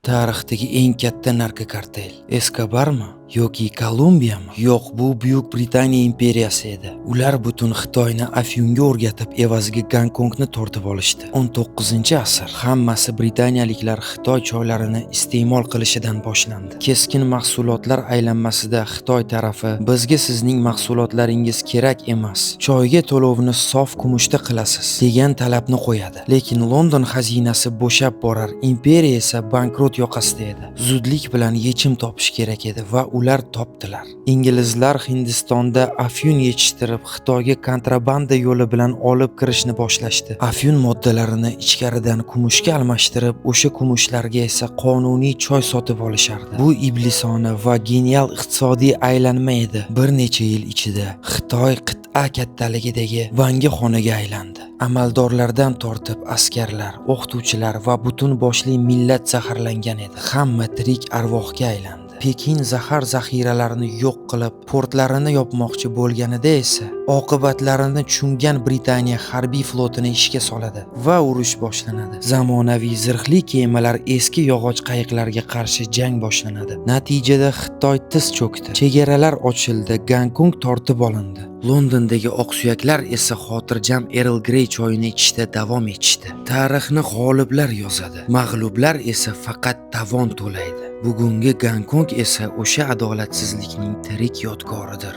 Tarixdagi eng katta narkokartel Eskobarmi yoki Kolumbiyami? Yo'q, bu Buyuk Britaniya imperiyasi edi. Ular butun Xitoyni afyunga o'rgatib, evaziga Gonkongni tortib olishdi. 19-asr hammasi britaniyaliklar Xitoy choylarini iste'mol qilishidan boshlandi. Keskin mahsulotlar aylanmasida Xitoy tarafi bizga sizning mahsulotlaringiz kerak emas, choyga to'lovni sof kumushda qilasiz degan talabni qo'yadi. Lekin London xazinasi bo'shab borar, imperiya esa bankrot yoqasida edi. Zudlik bilan yechim topish kerak edi va ular topdilar. Inglizlar Hindistonda afyun yetishtirib, Xitoyga kontrabanda yo'li bilan olib kirishni boshlashdi. Afyun moddalarini ichkaridan kumushga almashtirib, o'sha kumushlarga esa qonuniy choy sotib olishardi. Bu iblisona va genial iqtisodiy aylanma edi. Bir necha yil ichida Xitoy qit'a kattaligidagi vangaxonaga aylandi. Amaldorlardan tortib askarlar, o'qituvchilar va butun boshli millat zaharlangan edi. Hamma tirik arvohga aylandi. Pekin zahar zaxiralarini yo'q qilib, portlarini yopmoqchi bo'lganida esa oqibatlarini tushungan Britaniya harbiy flotini ishga soladi va urush boshlanadi. Zamonaviy zirhli kemalar eski yog'och qayiqlarga qarshi jang boshlanadi. Natijada Xitoy tiz cho'kdi. Chegaralar ochildi, Gonkong tortib olindi. Londondagi oqsuyaklar esa xotirjam Earl Grey choyini ichishda davom etishdi. Tarixni g'oliblar yozadi, mag'lublar esa faqat tovon to'laydi. Bugungi Gonkong esa o'sha adolatsizlikning tirik yodgoridir.